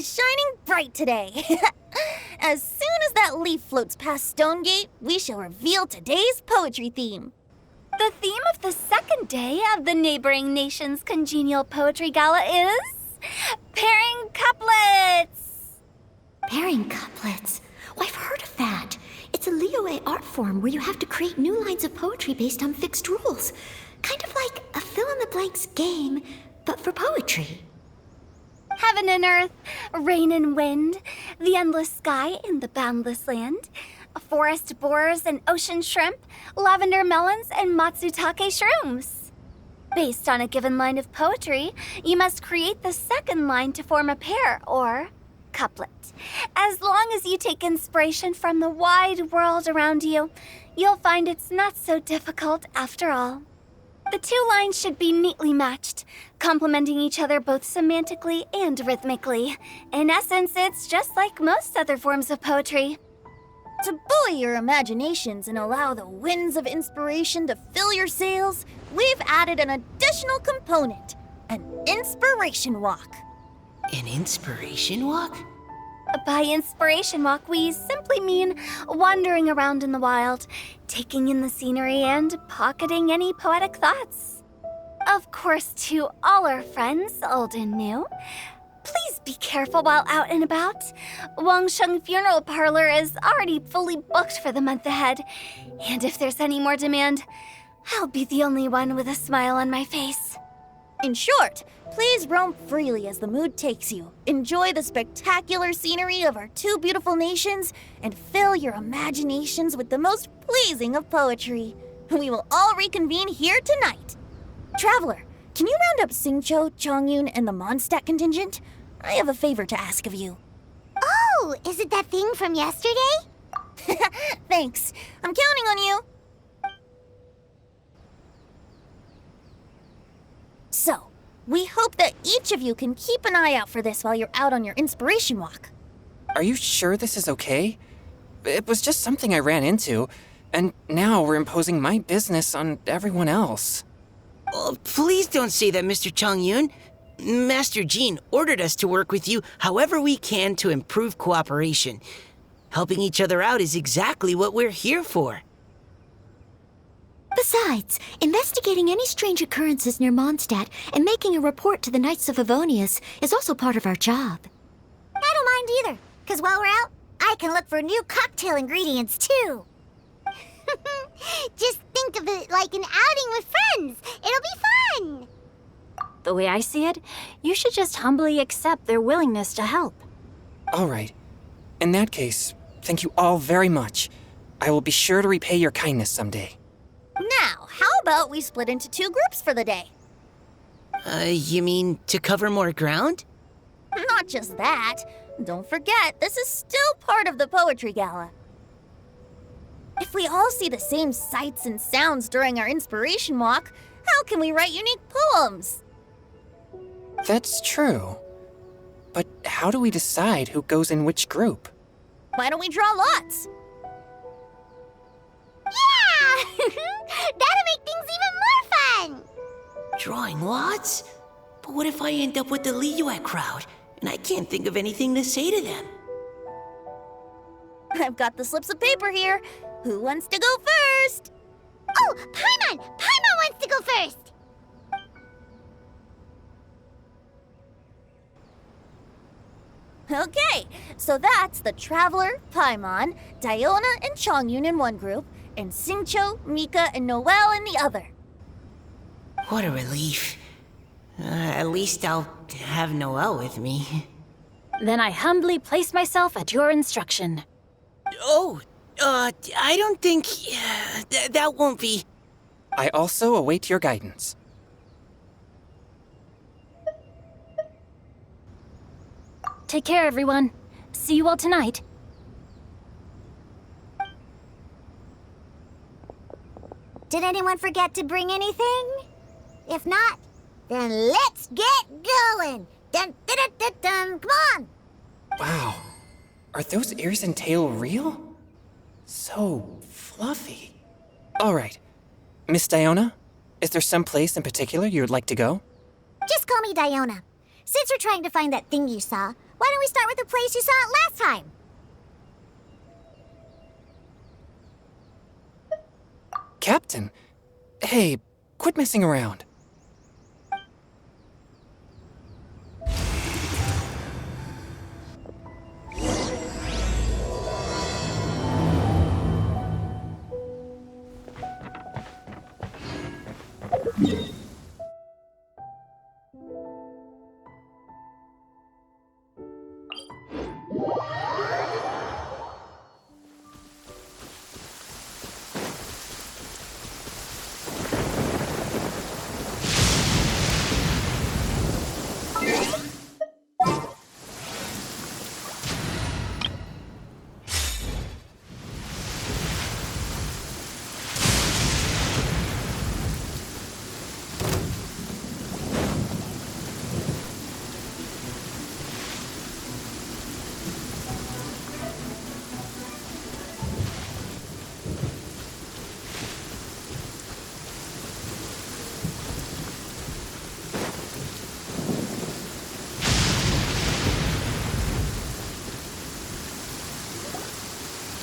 is shining bright today. As soon as that leaf floats past Stonegate, we shall reveal today's poetry theme. The theme of the second day of the neighboring nation's congenial poetry gala is pairing couplets. Pairing couplets? Oh, I've heard of that. It's a Liyue art form where you have to create new lines of poetry based on fixed rules. Kind of like a fill-in-the-blanks game, but for poetry. Heaven and earth, rain and wind, the endless sky and the boundless land, forest borers and ocean shrimp, lavender melons and matsutake shrooms. Based on a given line of poetry, you must create the second line to form a pair, or couplet. As long as you take inspiration from the wide world around you, you'll find it's not so difficult after all. The two lines should be neatly matched, complementing each other both semantically and rhythmically. In essence, it's just like most other forms of poetry. To buoy your imaginations and allow the winds of inspiration to fill your sails, we've added an additional component, an inspiration walk. An inspiration walk? By inspiration walk, we simply mean wandering around in the wild, taking in the scenery and pocketing any poetic thoughts. Of course, to all our friends, old and new, please be careful while out and about. Wangsheng Funeral Parlor is already fully booked for the month ahead, and if there's any more demand, I'll be the only one with a smile on my face. In short, please roam freely as the mood takes you. Enjoy the spectacular scenery of our two beautiful nations and fill your imaginations with the most pleasing of poetry. We will all reconvene here tonight. Traveler, can you round up Xingqiu, Chongyun, and the Mondstadt contingent? I have a favor to ask of you. Oh, is it that thing from yesterday? Thanks. I'm counting on you. So, we hope that each of you can keep an eye out for this while you're out on your inspiration walk. Are you sure this is okay? It was just something I ran into, and now we're imposing my business on everyone else. Oh, please don't say that, Mr. Chongyun. Master Jean ordered us to work with you however we can to improve cooperation. Helping each other out is exactly what we're here for. Besides, investigating any strange occurrences near Mondstadt and making a report to the Knights of Favonius is also part of our job. I don't mind either, because while we're out, I can look for new cocktail ingredients too. Just think of it like an outing with friends. It'll be fun. The way I see it, you should just humbly accept their willingness to help. All right. In that case, thank you all very much. I will be sure to repay your kindness someday. Now, how about we split into two groups for the day? You mean to cover more ground? Not just that. Don't forget, this is still part of the Poetry Gala. If we all see the same sights and sounds during our inspiration walk, how can we write unique poems? That's true. But how do we decide who goes in which group? Why don't we draw lots? Yeah! That'll make things even more fun! Drawing lots? But what if I end up with the Liyue crowd, and I can't think of anything to say to them? I've got the slips of paper here. Who wants to go first? Oh, Paimon! Paimon wants to go first! Okay, so that's the Traveler, Paimon, Diona, and Chongyun in one group, and Xingqiu, Mika, and Noelle in the other. What a relief. At least I'll have Noelle with me. Then I humbly place myself at your instruction. Oh, I don't think... that won't be... I also await your guidance. Take care, everyone. See you all tonight. Did anyone forget to bring anything? If not, then let's get going! Dun, dun, dun, dun, dun. Come on! Wow. Are those ears and tail real? So fluffy. All right. Miss Diona, is there some place in particular you'd like to go? Just call me Diona. Since we're trying to find that thing you saw, Why don't we start with the place you saw it last time? Captain? Hey, quit messing around.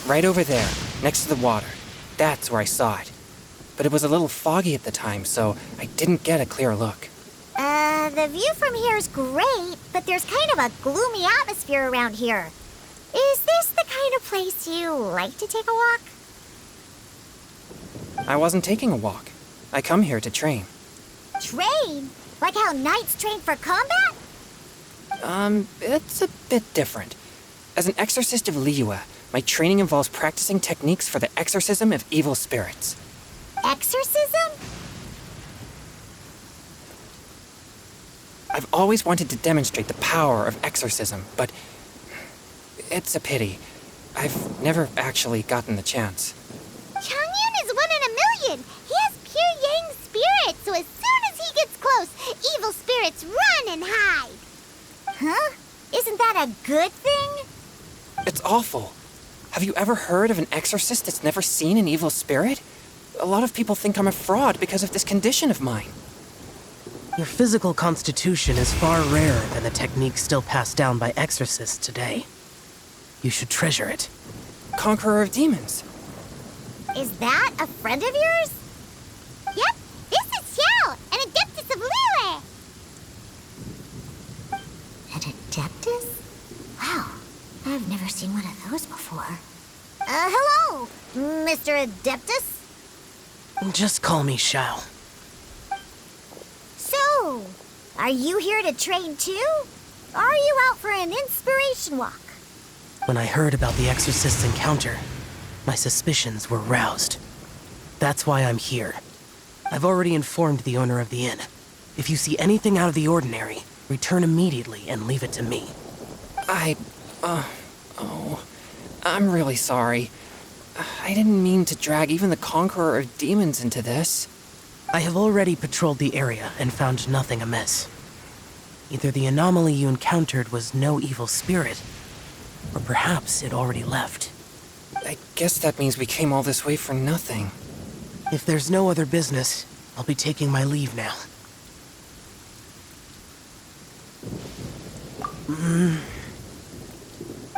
Right over there, next to the water. That's where I saw it. But it was a little foggy at the time, so I didn't get a clear look. The view from here is great, but there's kind of a gloomy atmosphere around here. Is this the kind of place you like to take a walk? I wasn't taking a walk. I come here to train. Train? Like how knights train for combat? It's a bit different. As an exorcist of Liyue, my training involves practicing techniques for the exorcism of evil spirits. Exorcism? I've always wanted to demonstrate the power of exorcism, but it's a pity. I've never actually gotten the chance. Chongyun is 1 in a million. He has pure yang spirit, so as soon as he gets close, evil spirits run and hide. Huh? Isn't that a good thing? It's awful. Have you ever heard of an exorcist that's never seen an evil spirit? A lot of people think I'm a fraud because of this condition of mine. Your physical constitution is far rarer than the techniques still passed down by exorcists today. You should treasure it. Conqueror of demons. Is that a friend of yours? Yep, this is Xiao, an Adeptus of Liyue. An Adeptus? Wow, I've never seen one of those before. Hello, Mr. Adeptus? Just call me Xiao. So, are you here to train too? Or are you out for an inspiration walk? When I heard about the exorcist's encounter, my suspicions were roused. That's why I'm here. I've already informed the owner of the inn. If you see anything out of the ordinary, return immediately and leave it to me. I'm really sorry. I didn't mean to drag even the Conqueror of Demons into this. I have already patrolled the area and found nothing amiss. Either the anomaly you encountered was no evil spirit, or perhaps it already left. I guess that means we came all this way for nothing. If there's no other business, I'll be taking my leave now.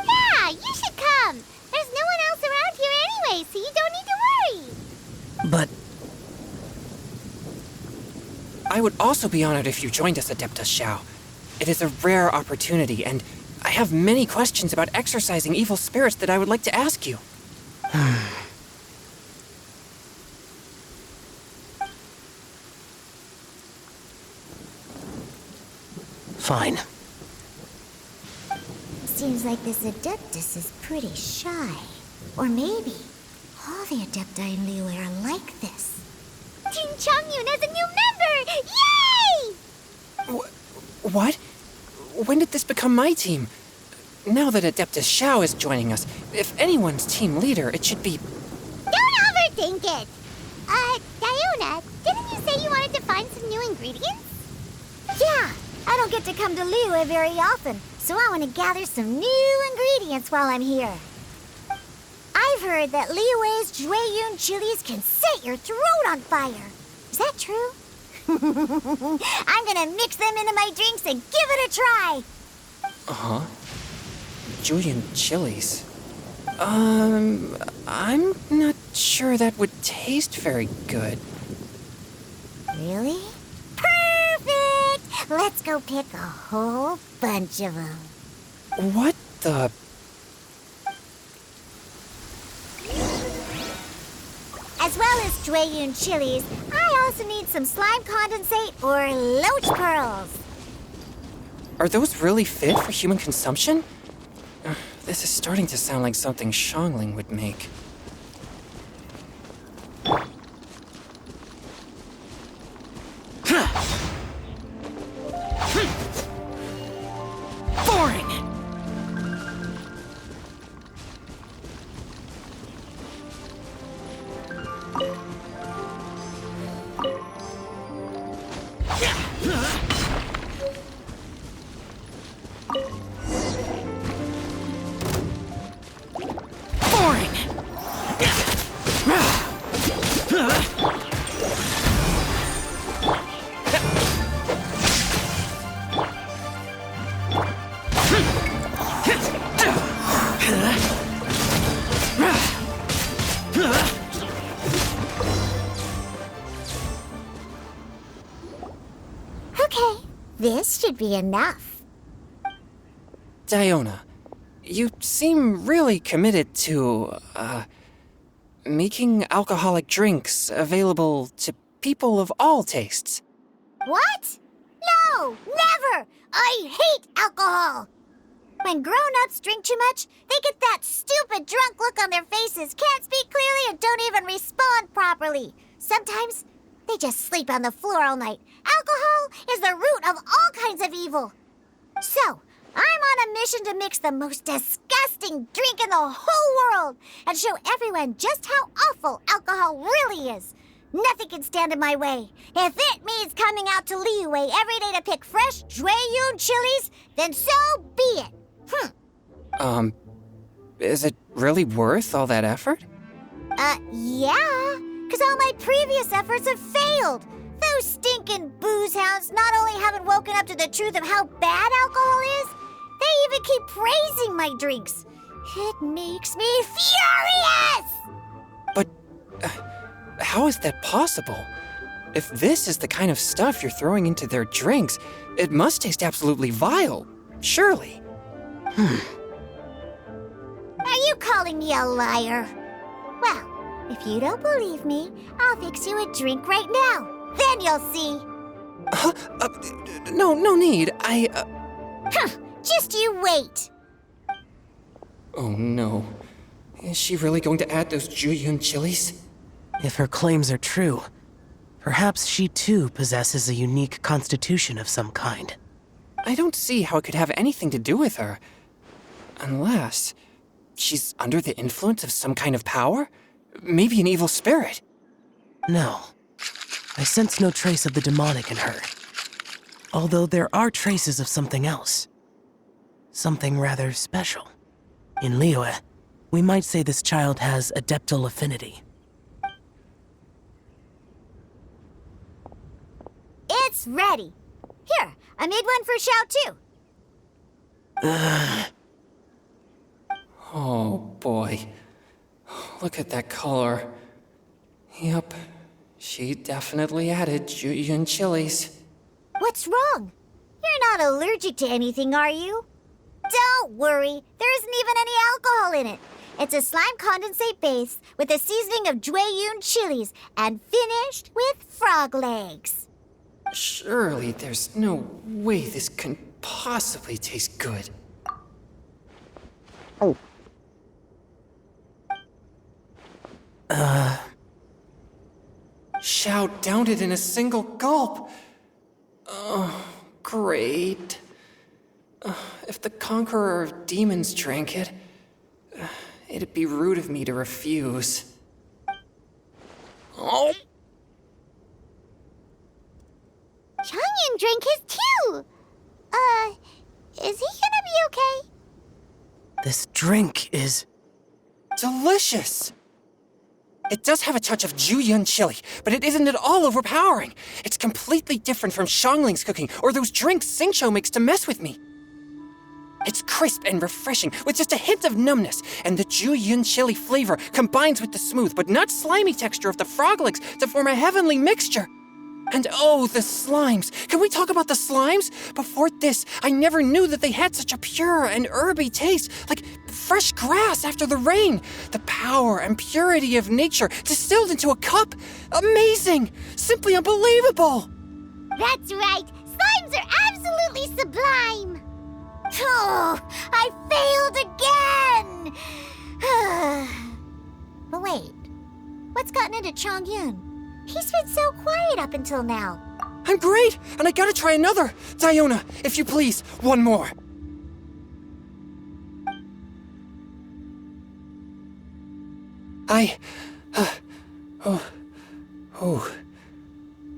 Yeah, you should come. There's no one else around here anyway, so you don't need to worry. But I would also be honored if you joined us, Adeptus Xiao. It is a rare opportunity, and I have many questions about exorcising evil spirits that I would like to ask you. fine. Seems like this Adeptus is pretty shy. Or maybe all the Adepti in Liyue are like this. Team Chongyun has a new member! Yay! What? When did this become my team? Now that Adeptus Xiao is joining us, if anyone's team leader, it should be... Don't overthink it! Diona, didn't you say you wanted to find some new ingredients? Yeah, I don't get to come to Liyue very often, so I want to gather some new ingredients while I'm here. I've heard that Liyue's Jueyun chilies can set your throat on fire. Is that true? I'm gonna mix them into my drinks and give it a try. Uh-huh. Julian chilies. I'm not sure that would taste very good. Really? Perfect! Let's go pick a whole bunch of them. What the? As well as Jueyun chilies, I also need some slime condensate or loach pearls. Are those really fit for human consumption? This is starting to sound like something Xiangling would make. Boring! Okay, this should be enough. Diona, you seem really committed to, making alcoholic drinks available to people of all tastes. What? No, never! I hate alcohol! When grown-ups drink too much, they get that stupid drunk look on their faces, can't speak clearly, and don't even respond properly. Sometimes, they just sleep on the floor all night. Alcohol is the root of all kinds of evil. So, I'm on a mission to mix the most disgusting drink in the whole world and show everyone just how awful alcohol really is. Nothing can stand in my way. If it means coming out to Liyue every day to pick fresh Jueyun chilies, then so be it. Is it really worth all that effort? Yeah, because all my previous efforts have failed. Those stinking booze hounds not only haven't woken up to the truth of how bad alcohol is, they even keep praising my drinks. It makes me furious! But how is that possible? If this is the kind of stuff you're throwing into their drinks, it must taste absolutely vile, surely. Are you calling me a liar? Well, if you don't believe me, I'll fix you a drink right now. Then you'll see. No need. Just you wait. Oh no. Is she really going to add those Jueyun chilies? If her claims are true, perhaps she too possesses a unique constitution of some kind. I don't see how it could have anything to do with her. Unless she's under the influence of some kind of power? Maybe an evil spirit. No. I sense no trace of the demonic in her. Although there are traces of something else. Something rather special. In Liyue, we might say this child has adeptal affinity. It's ready. Here, I made one for Xiao too. Oh boy. Look at that color. Yep. She definitely added Jueyun chilies. What's wrong? You're not allergic to anything, are you? Don't worry, there isn't even any alcohol in it. It's a slime condensate base with a seasoning of Jueyun chilies and finished with frog legs. Surely there's no way this can possibly taste good. Xiao downed it in a single gulp. Oh, great. If the Conqueror of Demons drank it, it'd be rude of me to refuse. Oh. Changyan drank his too. Is he gonna be okay? This drink is... delicious! It does have a touch of Jueyun chili, but it isn't at all overpowering. It's completely different from Xiangling's cooking or those drinks Xingqiu makes to mess with me. It's crisp and refreshing, with just a hint of numbness, and the Jueyun chili flavor combines with the smooth but not slimy texture of the frog legs to form a heavenly mixture. And oh, the slimes! Can we talk about the slimes? Before this, I never knew that they had such a pure and herby taste, like fresh grass after the rain. The power and purity of nature distilled into a cup. Amazing! Simply unbelievable! That's right. Slimes are absolutely sublime. Oh, I failed again. But wait, what's gotten into Chongyun? He's been so quiet up until now. I'm great, and I gotta try another. Diona, if you please, one more.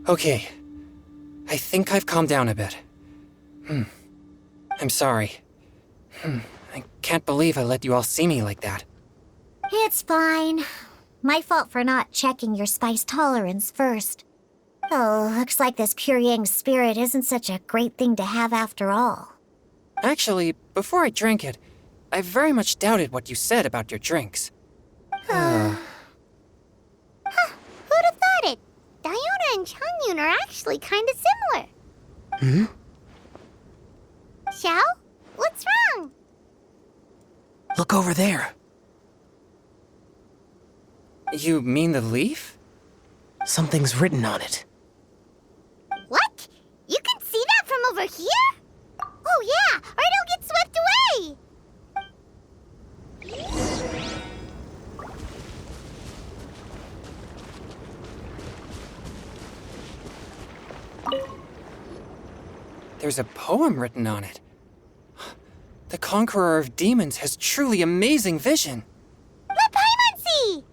Okay. I think I've calmed down a bit. I'm sorry. I can't believe I let you all see me like that. It's fine. My fault for not checking your spice tolerance first. Oh, looks like this pure yang spirit isn't such a great thing to have after all. Actually, before I drank it, I very much doubted what you said about your drinks. Who'd have thought it? Diona and Chongyun are actually kind of similar. Xiao? What's wrong? Look over there. You mean the leaf? Something's written on it. What? You can see that from over here? Oh yeah, or it'll get swept away! There's a poem written on it. The Conqueror of Demons has truly amazing vision. Let Paimon see!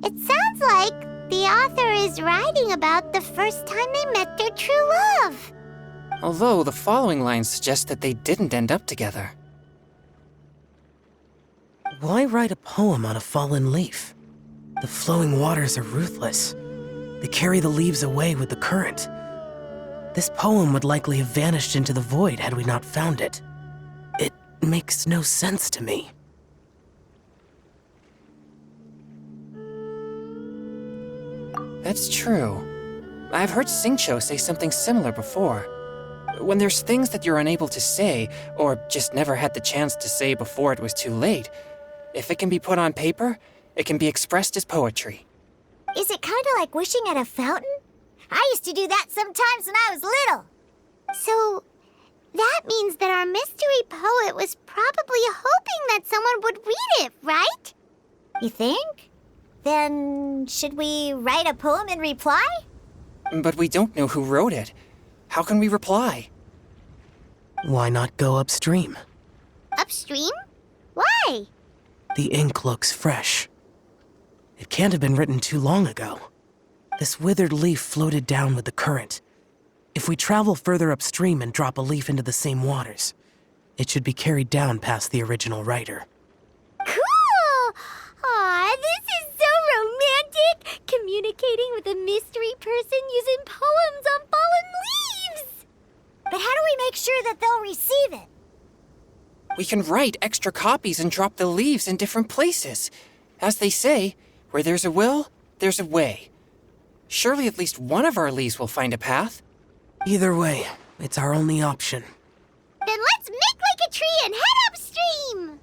It sounds like the author is writing about the first time they met their true love. Although the following lines suggest that they didn't end up together. Why write a poem on a fallen leaf? The flowing waters are ruthless. They carry the leaves away with the current. This poem would likely have vanished into the void had we not found it. It makes no sense to me. That's true. I've heard Xingqiu say something similar before. When there's things that you're unable to say, or just never had the chance to say before it was too late, if it can be put on paper, it can be expressed as poetry. Is it kind of like wishing at a fountain? I used to do that sometimes when I was little. So, that means that our mystery poet was probably hoping that someone would read it, right? You think? Then, should we write a poem in reply? But we don't know who wrote it. How can we reply? Why not go upstream? Upstream? Why? The ink looks fresh. It can't have been written too long ago. This withered leaf floated down with the current. If we travel further upstream and drop a leaf into the same waters, it should be carried down past the original writer. Cool! Aw, this is so romantic! Communicating with a mystery person using poems on fallen leaves! But how do we make sure that they'll receive it? We can write extra copies and drop the leaves in different places. As they say, where there's a will, there's a way. Surely at least one of our leaves will find a path. Either way, it's our only option. Then let's make like a tree and head upstream!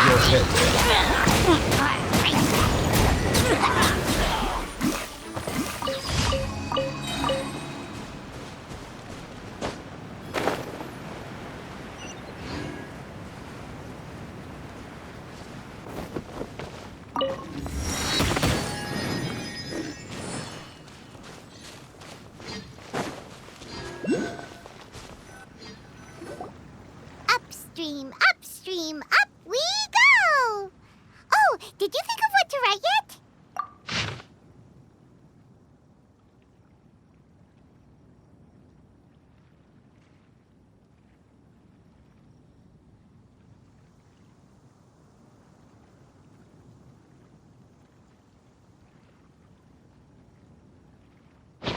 you'll hit. Upstream, upstream, up we go! Oh, did you think of what to write yet?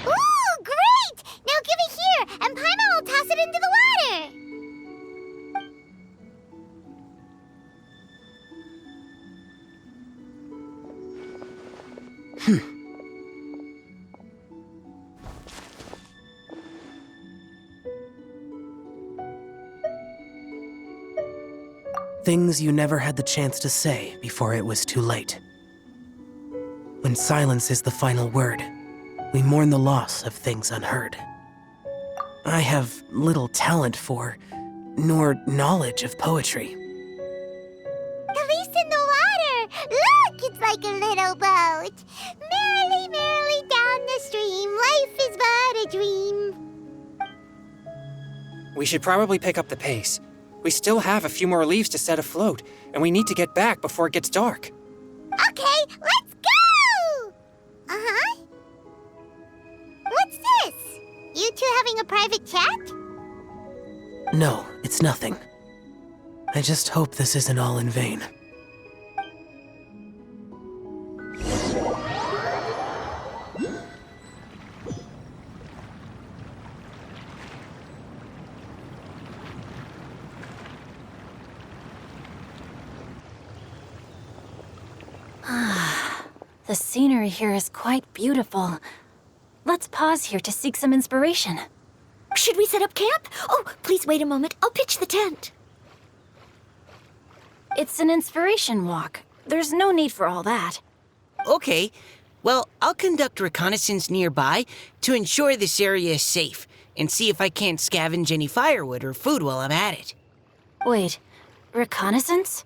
Ooh, great! Now give it here, and Paimon will toss it into the water! Things you never had the chance to say before it was too late. When silence is the final word, we mourn the loss of things unheard. I have little talent for, nor knowledge of poetry. At least in the water! Look, it's like a little boat! Merrily, merrily down the stream, life is but a dream. We should probably pick up the pace. We still have a few more leaves to set afloat, and we need to get back before it gets dark. Okay, let's go! Uh-huh. What's this? You two having a private chat? No, it's nothing. I just hope this isn't all in vain. The scenery here is quite beautiful. Let's pause here to seek some inspiration. Should we set up camp? Oh, please wait a moment. I'll pitch the tent. It's an inspiration walk. There's no need for all that. Okay. Well, I'll conduct reconnaissance nearby to ensure this area is safe and see if I can't scavenge any firewood or food while I'm at it. Wait, reconnaissance?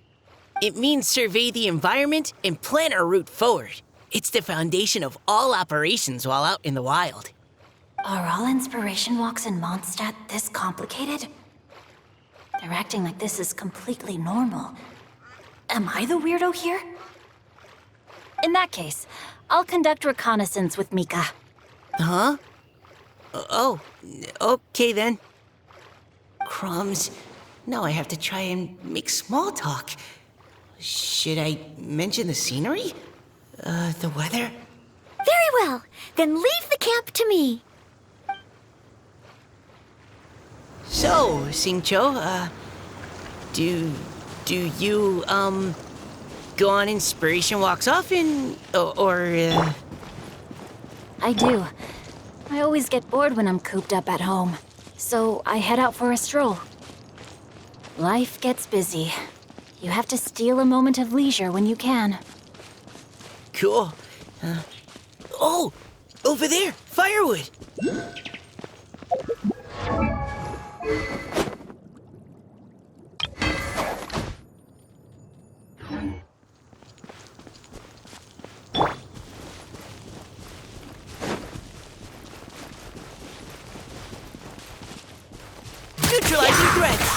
It means survey the environment and plan our route forward. It's the foundation of all operations while out in the wild. Are all inspiration walks in Mondstadt this complicated? They're acting like this is completely normal. Am I the weirdo here? In that case, I'll conduct reconnaissance with Mika. Huh? Oh, okay then. Crumbs. Now I have to try and make small talk. Should I mention the scenery? The weather? Very well. Then leave the camp to me. So, Xingqiu, do you, go on inspiration walks often, or I do. I always get bored when I'm cooped up at home, so I head out for a stroll. Life gets busy. You have to steal a moment of leisure when you can. Cool. Oh, over there, firewood. Neutralizing threats.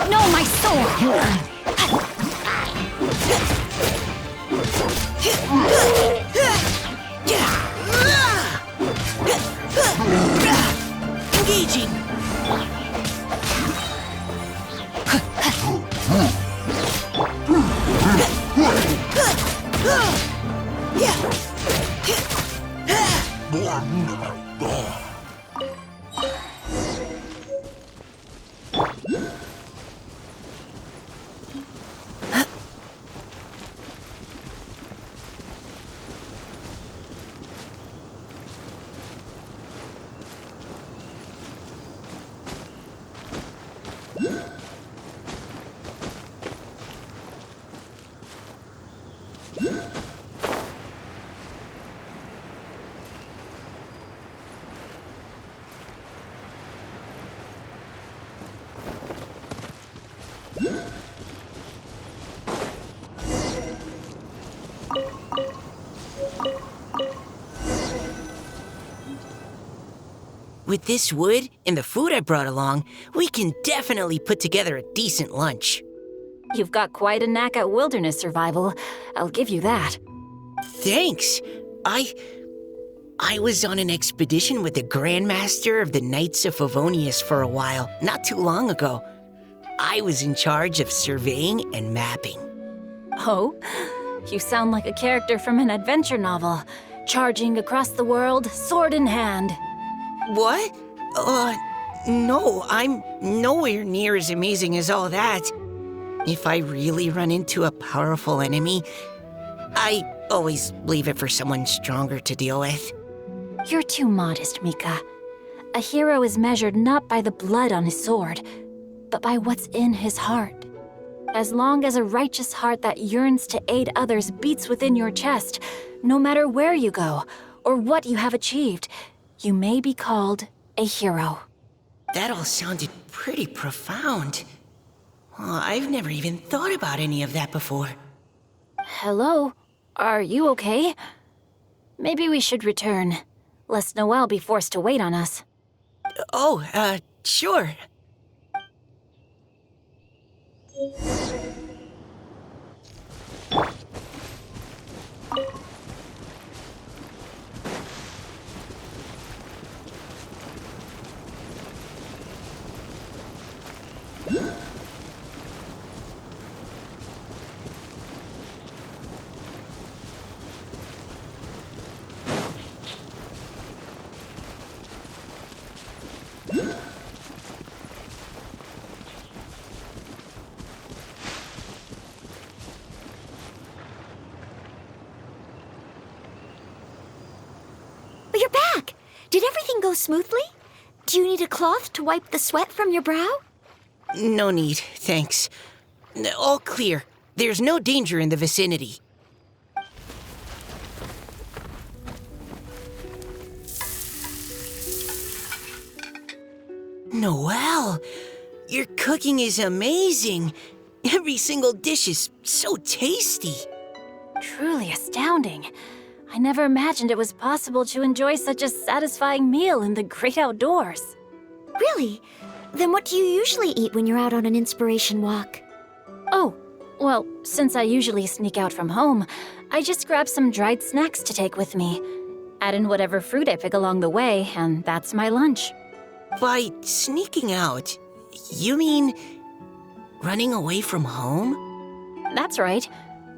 No, my sword! Engaging. With this wood and the food I brought along, we can definitely put together a decent lunch. You've got quite a knack at wilderness survival. I'll give you that. Thanks. I was on an expedition with the Grandmaster of the Knights of Favonius for a while, not too long ago. I was in charge of surveying and mapping. Oh, you sound like a character from an adventure novel, charging across the world, sword in hand. What? No, I'm nowhere near as amazing as all that. If I really run into a powerful enemy, I always leave it for someone stronger to deal with. You're too modest, Mika. A hero is measured not by the blood on his sword, but by what's in his heart. As long as a righteous heart that yearns to aid others beats within your chest, no matter where you go or what you have achieved, you may be called a hero. That all sounded pretty profound. I've never even thought about any of that before. Hello? Are you okay? Maybe we should return, lest Noelle be forced to wait on us. Sure. You're back! Did everything go smoothly? Do you need a cloth to wipe the sweat from your brow? No need, thanks. All clear. There's no danger in the vicinity. Noelle, your cooking is amazing. Every single dish is so tasty. Truly astounding. I never imagined it was possible to enjoy such a satisfying meal in the great outdoors. Really? Then what do you usually eat when you're out on an inspiration walk? Oh, well, since I usually sneak out from home, I just grab some dried snacks to take with me. Add in whatever fruit I pick along the way, and that's my lunch. By sneaking out, you mean running away from home? That's right.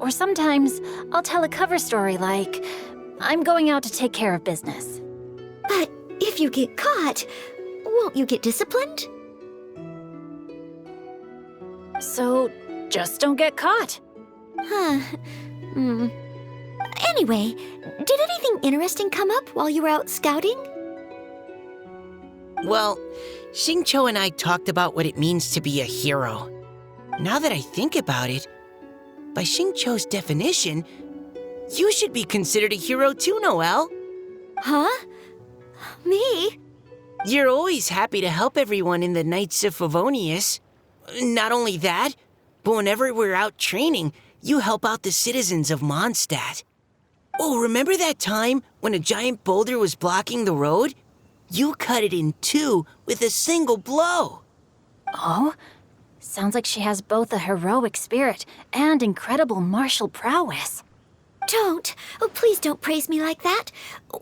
Or sometimes I'll tell a cover story like, I'm going out to take care of business. But if you get caught, won't you get disciplined? So just don't get caught. Huh. Anyway, did anything interesting come up while you were out scouting? Well, Xingqiu and I talked about what it means to be a hero. Now that I think about it, by Xingqiu's definition, you should be considered a hero too, Noelle. Huh? Me? You're always happy to help everyone in the Knights of Favonius. Not only that, but whenever we're out training, you help out the citizens of Mondstadt. Oh, remember that time when a giant boulder was blocking the road? You cut it in two with a single blow. Oh? Sounds like she has both a heroic spirit and incredible martial prowess. Don't. Oh, please don't praise me like that.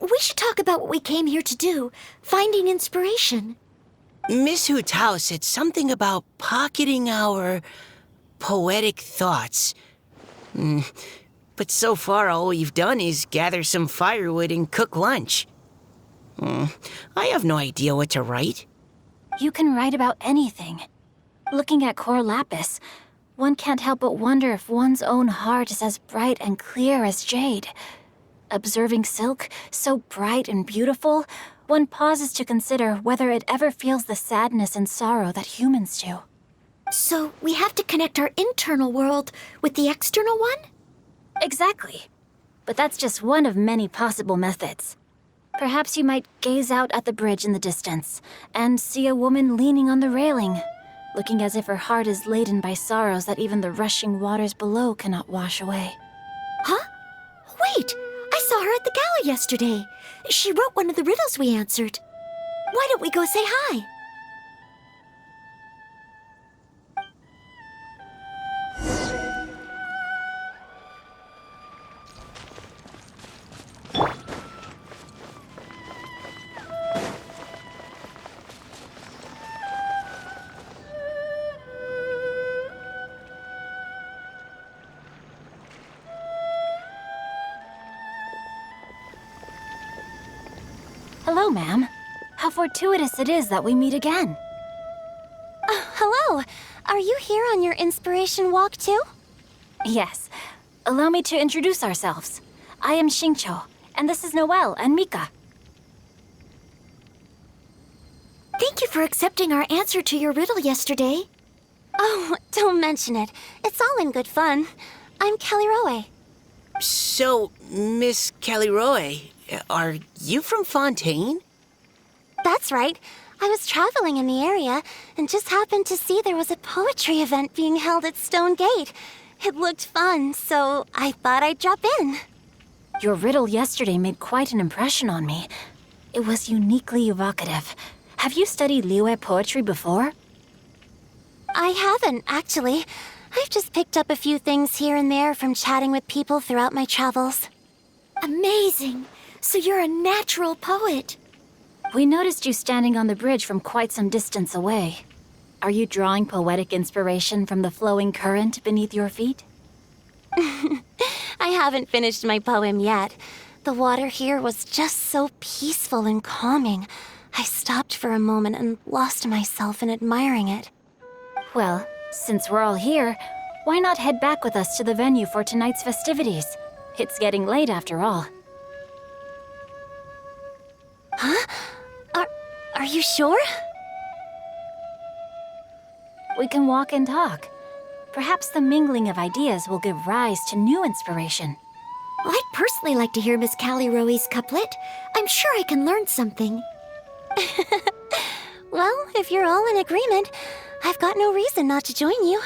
We should talk about what we came here to do, finding inspiration. Miss Hu Tao said something about pocketing our poetic thoughts. But so far all we've done is gather some firewood and cook lunch. I have no idea what to write. You can write about anything. Looking at Cor Lapis, one can't help but wonder if one's own heart is as bright and clear as jade. Observing silk, so bright and beautiful, one pauses to consider whether it ever feels the sadness and sorrow that humans do. So we have to connect our internal world with the external one? Exactly. But that's just one of many possible methods. Perhaps you might gaze out at the bridge in the distance and see a woman leaning on the railing, looking as if her heart is laden by sorrows that even the rushing waters below cannot wash away. Huh? Wait! I saw her at the gala yesterday. She wrote one of the riddles we answered. Why don't we go say hi? Hello, ma'am. How fortuitous it is that we meet again. Hello. Are you here on your inspiration walk too? Yes. Allow me to introduce ourselves. I am Xingqiu, and this is Noelle and Mika. Thank you for accepting our answer to your riddle yesterday. Oh, don't mention it. It's all in good fun. I'm Kelly Rowe. So, Miss Caliroe, are you from Fontaine? That's right. I was traveling in the area and just happened to see there was a poetry event being held at Stone Gate. It looked fun, so I thought I'd drop in. Your riddle yesterday made quite an impression on me. It was uniquely evocative. Have you studied Liyue poetry before? I haven't, actually. I've just picked up a few things here and there from chatting with people throughout my travels. Amazing! So you're a natural poet. We noticed you standing on the bridge from quite some distance away. Are you drawing poetic inspiration from the flowing current beneath your feet? I haven't finished my poem yet. The water here was just so peaceful and calming. I stopped for a moment and lost myself in admiring it. Well, since we're all here, why not head back with us to the venue for tonight's festivities? It's getting late after all. Huh? Are you sure? We can walk and talk. Perhaps the mingling of ideas will give rise to new inspiration. Well, I'd personally like to hear Miss Callie Rowe's couplet. I'm sure I can learn something. Well, if you're all in agreement, I've got no reason not to join you.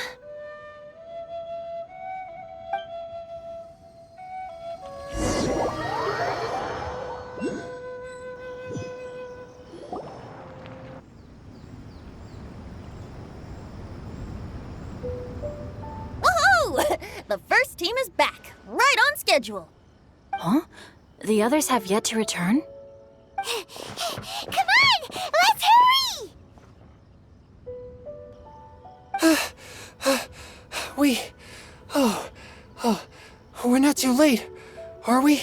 Woohoo! The first team is back, right on schedule. Huh? The others have yet to return? Come on! Let's hurry! We're not too late, are we?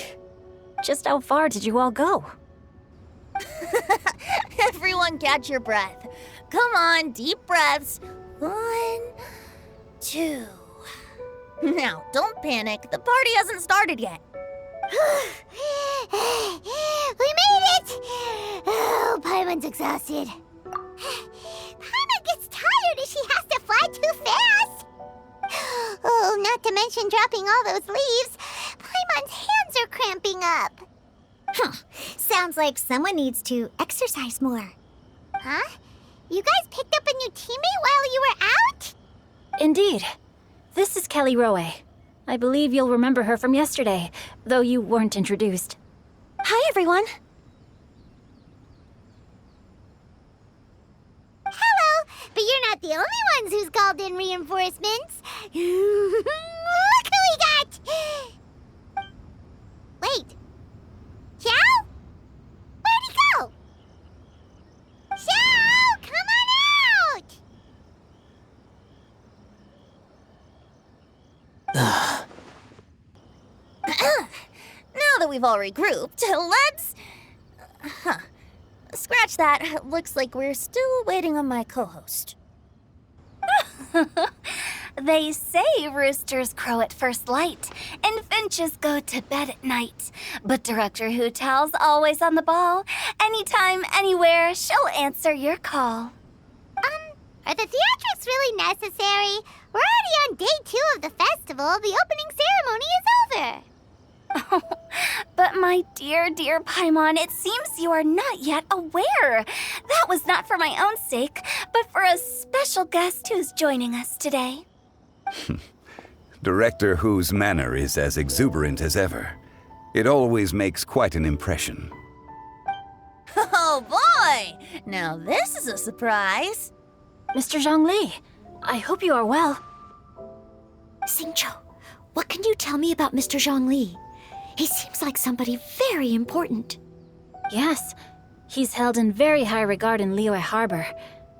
Just how far did you all go? Everyone catch your breath. Come on, deep breaths. 1, 2. Now, don't panic. The party hasn't started yet. We made it! Oh, Paimon's exhausted. Paimon gets tired if she has to fly too fast. Oh, not to mention dropping all those leaves. Paimon's hands are cramping up. Sounds like someone needs to exercise more. Huh? You guys picked up a new teammate while you were out? Indeed. This is Kelly Rowe. I believe you'll remember her from yesterday, though you weren't introduced. Hi, everyone. Hello, but you're not the only ones who's called in reinforcements. Look who we got! Wait. Xiao? Where'd he go? Xiao, come on out! Now that we've all regrouped, let's... Scratch that. Looks like we're still waiting on my co-host. They say roosters crow at first light, and finches go to bed at night. But Director Hu Tao's always on the ball. Anytime, anywhere, she'll answer your call. Are the theatrics really necessary? We're already on day 2 of the festival. The opening ceremony is over. But my dear, dear Paimon, it seems you are not yet aware. That was not for my own sake, but for a special guest who's joining us today. Director Hu's manner is as exuberant as ever. It always makes quite an impression. Oh boy! boy! Now this is a surprise. Mr. Zhongli, I hope you are well. Xingqiu, what can you tell me about Mr. Zhongli? He seems like somebody very important. Yes, he's held in very high regard in Liyue Harbor.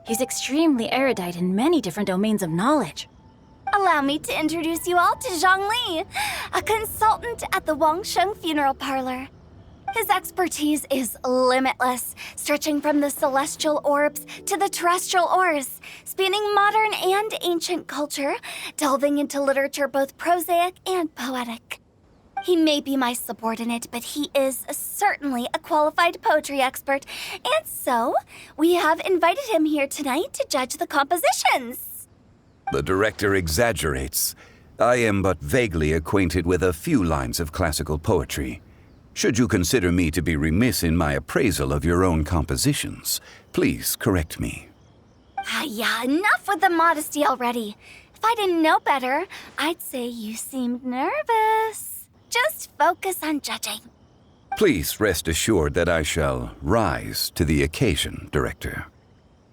He's extremely erudite in many different domains of knowledge. Allow me to introduce you all to Zhongli, a consultant at the Wangsheng Funeral Parlor. His expertise is limitless, stretching from the celestial orbs to the terrestrial ores, spanning modern and ancient culture, delving into literature both prosaic and poetic. He may be my subordinate, but he is certainly a qualified poetry expert, and so we have invited him here tonight to judge the compositions. The director exaggerates. I am but vaguely acquainted with a few lines of classical poetry. Should you consider me to be remiss in my appraisal of your own compositions, please correct me. Yeah, enough with the modesty already. If I didn't know better, I'd say you seemed nervous. Just focus on judging. Please rest assured that I shall rise to the occasion, Director.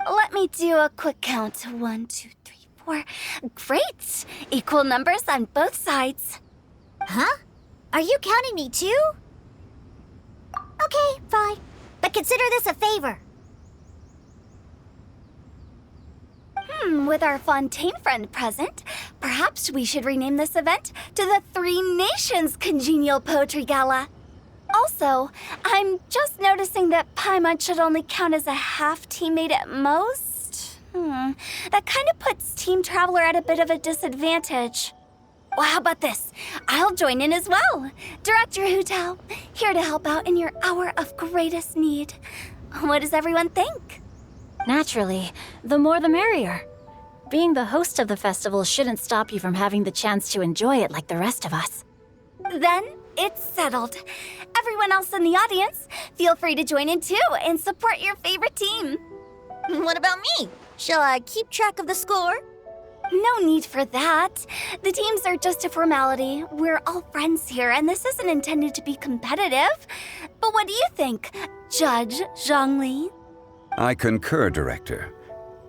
Let me do a quick count. 1, 2, 3, 4. Great! Equal numbers on both sides. Huh? Are you counting me too? Okay, fine. But consider this a favor. With our Fontaine friend present, perhaps we should rename this event to the Three Nations Congenial Poetry Gala. Also, I'm just noticing that Paimon should only count as a half teammate at most. That kind of puts Team Traveler at a bit of a disadvantage. Well, how about this? I'll join in as well. Director Hu Tao, here to help out in your hour of greatest need. What does everyone think? Naturally, the more the merrier. Being the host of the festival shouldn't stop you from having the chance to enjoy it like the rest of us. Then it's settled. Everyone else in the audience, feel free to join in too and support your favorite team. What about me? Shall I keep track of the score? No need for that. The teams are just a formality. We're all friends here, and this isn't intended to be competitive. But what do you think, Judge Zhongli? I concur, Director.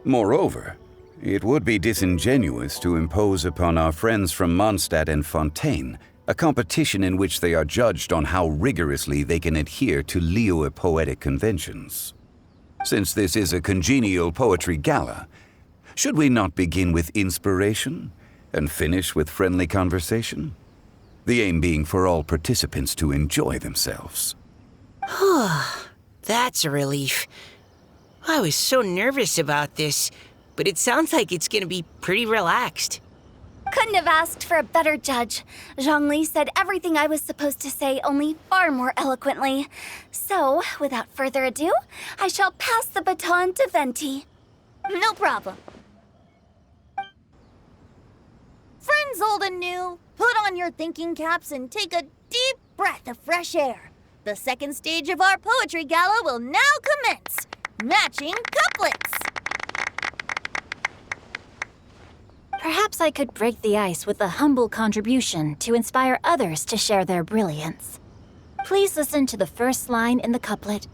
Moreover, it would be disingenuous to impose upon our friends from Mondstadt and Fontaine a competition in which they are judged on how rigorously they can adhere to Liyue poetic conventions. Since this is a congenial poetry gala, should we not begin with inspiration and finish with friendly conversation? The aim being for all participants to enjoy themselves. That's a relief. I was so nervous about this, but it sounds like it's gonna be pretty relaxed. Couldn't have asked for a better judge. Zhongli said everything I was supposed to say, only far more eloquently. So, without further ado, I shall pass the baton to Venti. No problem. Friends old and new, put on your thinking caps and take a deep breath of fresh air. The second stage of our poetry gala will now commence. Matching couplets. Perhaps I could break the ice with a humble contribution to inspire others to share their brilliance. Please listen to the first line in the couplet.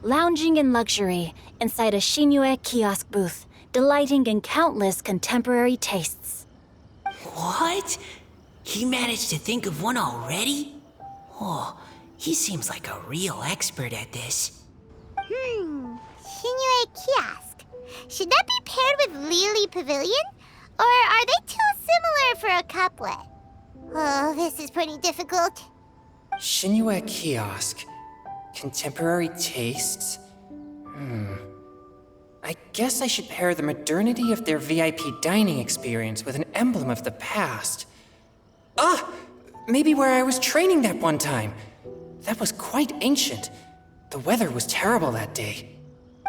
Lounging in luxury inside a Xinyue kiosk booth, delighting in countless contemporary tastes. What? He managed to think of one already? Oh, he seems like a real expert at this. Xinyue Kiosk. Should that be paired with Lily Pavilion? Or are they too similar for a couplet? Oh, this is pretty difficult. Xinyue Kiosk. Contemporary tastes? I guess I should pair the modernity of their VIP dining experience with an emblem of the past. Maybe where I was training that one time. That was quite ancient. The weather was terrible that day.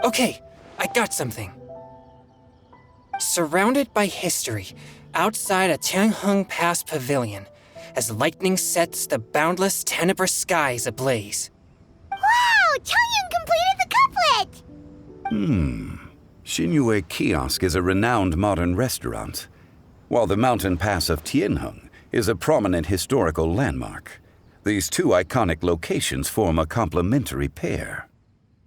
Okay, I got something. Surrounded by history, outside a Tianheng Pass pavilion, as lightning sets the boundless tenebrous skies ablaze. Wow! Changyun completed the couplet! Xinyue Kiosk is a renowned modern restaurant, while the mountain pass of Tianheng is a prominent historical landmark. These two iconic locations form a complementary pair.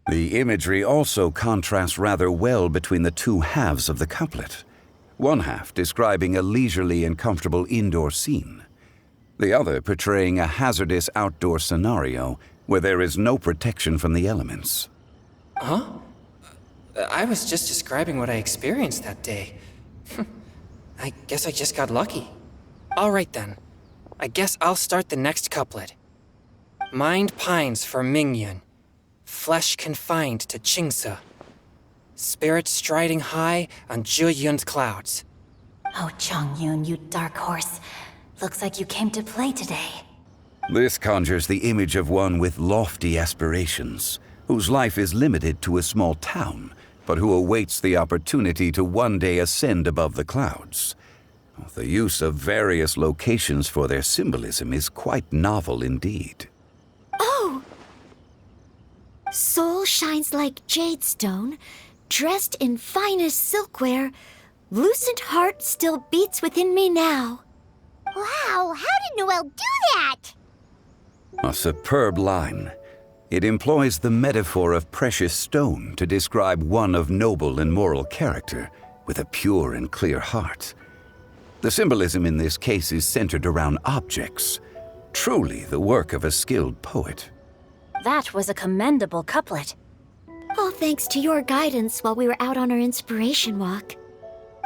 The imagery also contrasts rather well between the two halves of the couplet. One half describing a leisurely and comfortable indoor scene. The other portraying a hazardous outdoor scenario where there is no protection from the elements. Huh? I was just describing what I experienced that day. I guess I just got lucky. All right then. I guess I'll start the next couplet. Mind pines for Mingyun, flesh confined to Qingse. Spirit striding high on Zheyun's clouds. Oh, Chongyun, you dark horse. Looks like you came to play today. This conjures the image of one with lofty aspirations, whose life is limited to a small town, but who awaits the opportunity to one day ascend above the clouds. The use of various locations for their symbolism is quite novel indeed. Oh! Soul shines like jadestone, dressed in finest silkware. Lucent heart still beats within me now. Wow, how did Noelle do that? A superb line. It employs the metaphor of precious stone to describe one of noble and moral character, with a pure and clear heart. The symbolism in this case is centered around objects, truly the work of a skilled poet. That was a commendable couplet. All thanks to your guidance while we were out on our inspiration walk.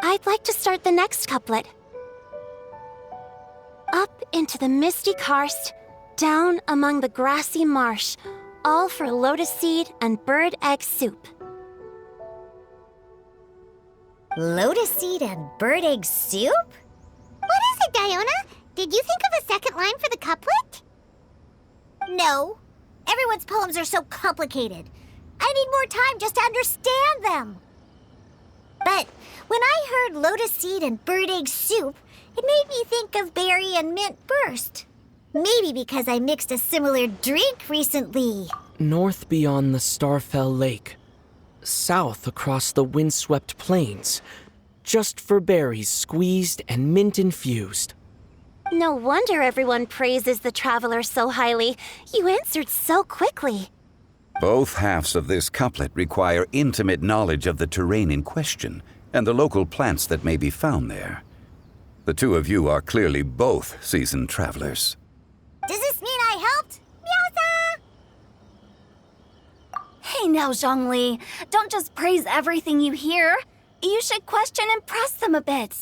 I'd like to start the next couplet. Up into the misty karst, down among the grassy marsh, all for lotus seed and bird egg soup. Lotus seed and bird egg soup? What is it, Diona? Did you think of a second line for the couplet? No. Everyone's poems are so complicated. I need more time just to understand them. But when I heard lotus seed and bird egg soup, it made me think of berry and mint burst. Maybe because I mixed a similar drink recently. North beyond the Starfell Lake. South across the windswept plains. Just for berries squeezed and mint infused. No wonder everyone praises the traveler so highly. You answered so quickly. Both halves of this couplet require intimate knowledge of the terrain in question and the local plants that may be found there. The two of you are clearly both seasoned travelers. Does this mean I helped? Meowza! Hey now, Zhongli. Don't just praise everything you hear. You should question and press them a bit.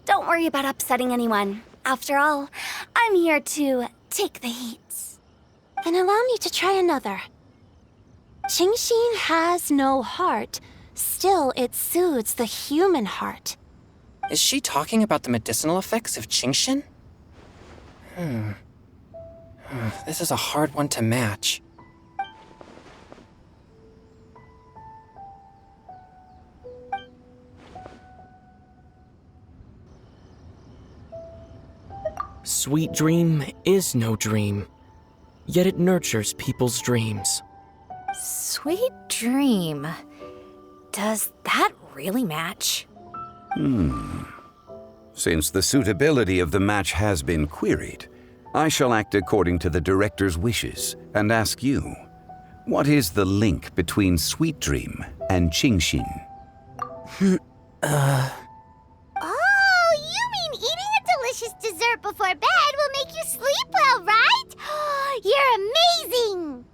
Don't worry about upsetting anyone. After all, I'm here to take the heat. Then allow me to try another. Qingxin has no heart. Still, it soothes the human heart. Is she talking about the medicinal effects of Qingxin? This is a hard one to match. Sweet dream is no dream, yet it nurtures people's dreams. Sweet dream. Does that really match? Since the suitability of the match has been queried, I shall act according to the director's wishes and ask you, what is the link between Sweet Dream and Qingxin? Oh, you mean eating a delicious dessert before bed will make you sleep well, right? You're amazing!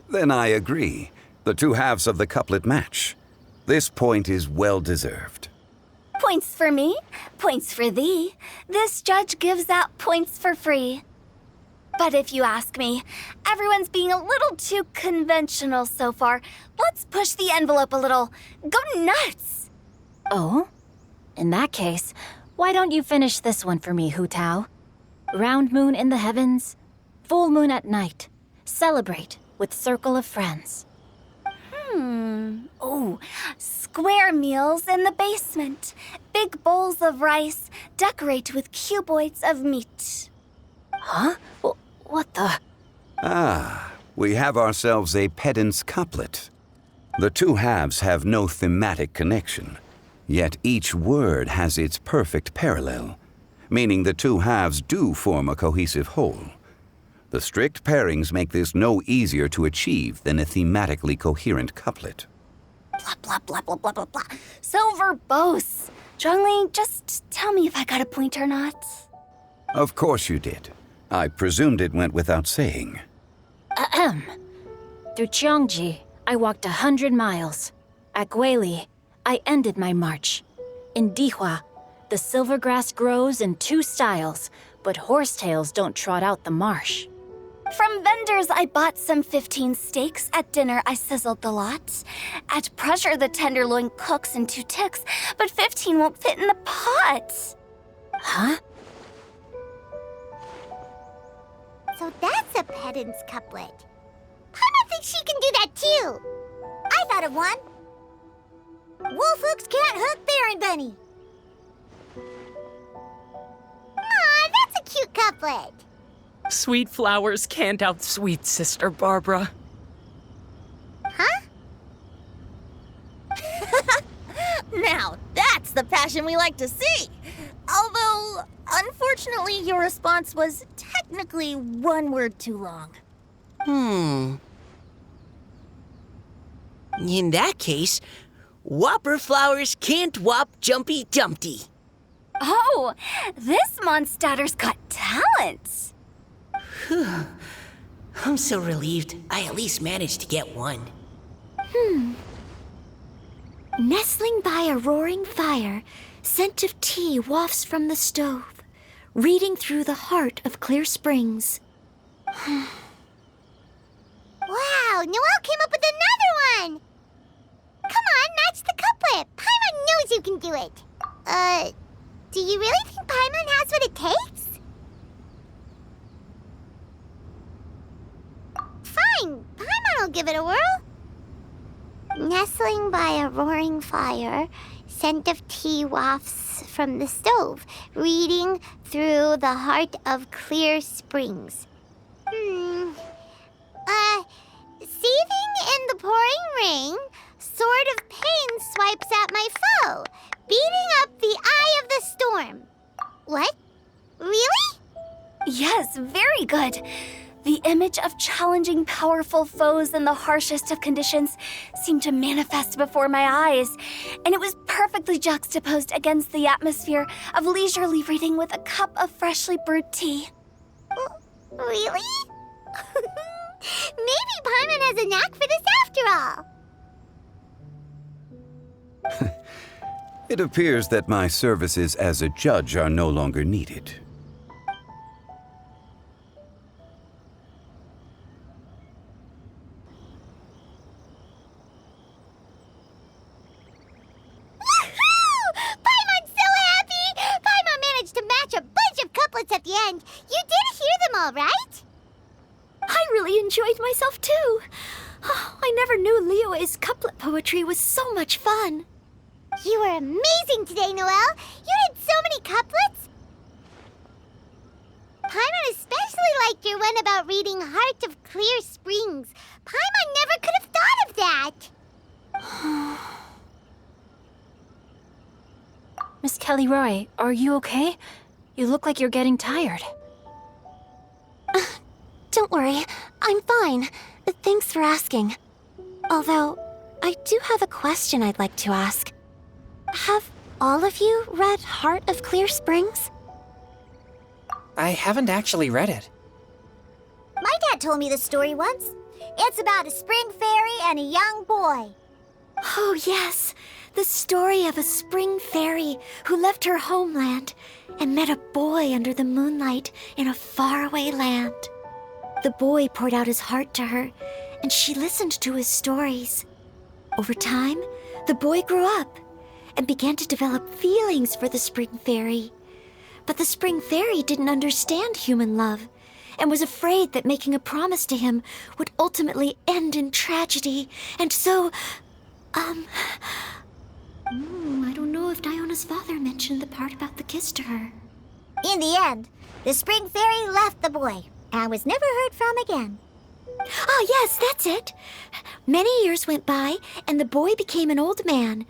Then I agree. The two halves of the couplet match. This point is well deserved. Points for me, points for thee. This judge gives out points for free. But if you ask me, everyone's being a little too conventional so far. Let's push the envelope a little. Go nuts! Oh? In that case, why don't you finish this one for me, Hu Tao? Round moon in the heavens, full moon at night. Celebrate with circle of friends. Oh, square meals in the basement. Big bowls of rice, decorate with cuboids of meat. Huh? What the? We have ourselves a pedant's couplet. The two halves have no thematic connection, yet each word has its perfect parallel, meaning the two halves do form a cohesive whole. The strict pairings make this no easier to achieve than a thematically coherent couplet. Blah, blah, blah, blah, blah, blah, blah. So verbose. Zhongli, just tell me if I got a point or not. Of course you did. I presumed it went without saying. Ahem. Through Cheongji, I walked 100 miles. At Guili, I ended my march. In Dihua, the silver grass grows in 2 styles, but horsetails don't trot out the marsh. From vendors, I bought some 15 steaks. At dinner, I sizzled the lot. At pressure, the tenderloin cooks in 2 ticks, but 15 won't fit in the pot. Huh? So that's a pedant's couplet. Paimon thinks she can do that too. I thought of one. Wolf hooks can't hook Baron Bunny. Aw, that's a cute couplet. Sweet flowers can't outsweet Sister Barbara. Huh? Now, that's the passion we like to see. Although, unfortunately, your response was technically 1 word too long. In that case, Whopper flowers can't whop Jumpy Dumpty. Oh, this Mondstadter's got talent. I'm so relieved I at least managed to get one. Nestling by a roaring fire, scent of tea wafts from the stove, reading through the heart of Clear Springs. Wow, Noelle came up with another one! Come on, match the couplet. Paimon knows you can do it. Do you really think Paimon has what it takes? Fine, Paimon will give it a whirl. Nestling by a roaring fire, scent of tea wafts from the stove, reading through the heart of Clear Springs. Seething in the pouring rain, sword of pain swipes at my foe, beating up the eye of the storm. What? Really? Yes, very good. The image of challenging powerful foes in the harshest of conditions seemed to manifest before my eyes, and it was perfectly juxtaposed against the atmosphere of leisurely reading with a cup of freshly brewed tea. Really? Maybe Paimon has a knack for this after all. It appears that my services as a judge are no longer needed. Paimon's so happy! Paimon managed to match a bunch of couplets at the end. You did hear them all, right? I really enjoyed myself too. Oh, I never knew Liyue's couplet poetry was so much fun. You were amazing today, Noelle. You did so many couplets. Paimon especially liked your one about reading Heart of Clear Springs. Paimon never could have thought of that. Miss Kelly Roy, are you okay? You look like you're getting tired. Don't worry, I'm fine. Thanks for asking. Although, I do have a question I'd like to ask. Have all of you read Heart of Clear Springs? I haven't actually read it. My dad told me the story once. It's about a spring fairy and a young boy. Oh, yes. The story of a spring fairy who left her homeland and met a boy under the moonlight in a faraway land. The boy poured out his heart to her, and she listened to his stories. Over time, the boy grew up and began to develop feelings for the spring fairy. But the spring fairy didn't understand human love and was afraid that making a promise to him would ultimately end in tragedy. And so, I don't know if Diona's father mentioned the part about the kiss to her. In the end, the spring fairy left the boy and was never heard from again. Ah, yes, that's it. Many years went by, and the boy became an old man.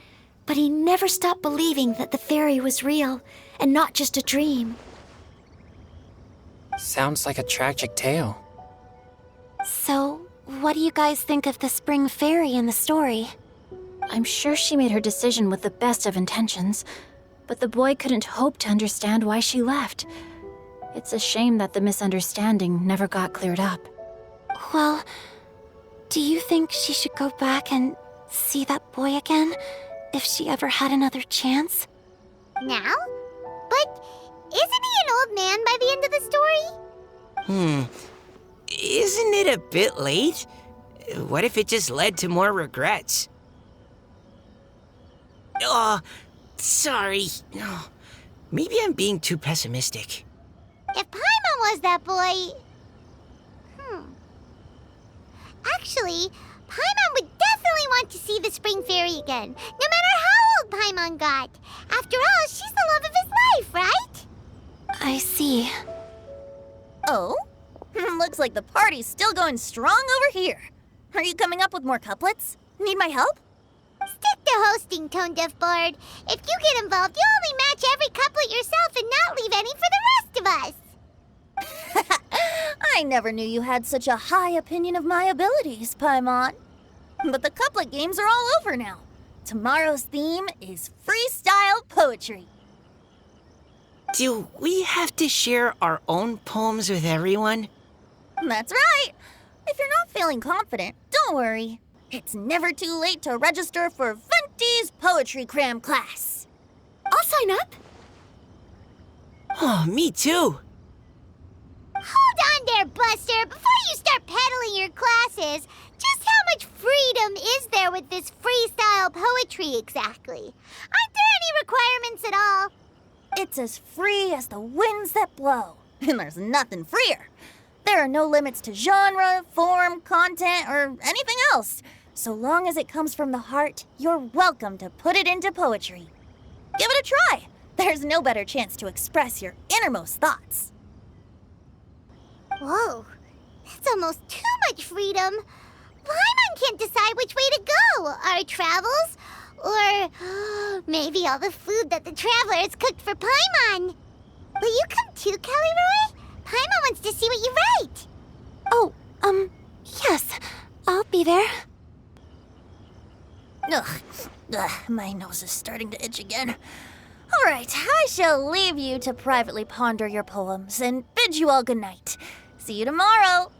But he never stopped believing that the fairy was real, and not just a dream. Sounds like a tragic tale. So, what do you guys think of the spring fairy in the story? I'm sure she made her decision with the best of intentions, but the boy couldn't hope to understand why she left. It's a shame that the misunderstanding never got cleared up. Well, do you think she should go back and see that boy again, if she ever had another chance? Now? But isn't he an old man by the end of the story? Isn't it a bit late? What if it just led to more regrets? Oh, sorry. Oh, maybe I'm being too pessimistic. If Paimon was that boy... Actually, Paimon would definitely want to see the spring fairy again, no matter how old Paimon got. After all, she's the love of his life, right? I see. Oh? Looks like the party's still going strong over here. Are you coming up with more couplets? Need my help? Stick to hosting, Tone Deaf Bard. If you get involved, you'll only match every couplet yourself and not leave any for the rest of us. I never knew you had such a high opinion of my abilities, Paimon. But the couplet games are all over now. Tomorrow's theme is freestyle poetry. Do we have to share our own poems with everyone? That's right. If you're not feeling confident, don't worry. It's never too late to register for Venti's Poetry Cram class. I'll sign up. Oh, me too. Hold on there, Buster. Before you start peddling your classes, just how much freedom is there with this freestyle poetry exactly? Aren't there any requirements at all? It's as free as the winds that blow, and there's nothing freer. There are no limits to genre, form, content, or anything else. So long as it comes from the heart, you're welcome to put it into poetry. Give it a try. There's no better chance to express your innermost thoughts. Whoa, that's almost too much freedom. Paimon can't decide which way to go. Our travels, or maybe all the food that the travelers cooked for Paimon. Will you come too, Kelly Roy? Paimon wants to see what you write. Oh, yes. I'll be there. Ugh, my nose is starting to itch again. All right, I shall leave you to privately ponder your poems and bid you all good night. See you tomorrow.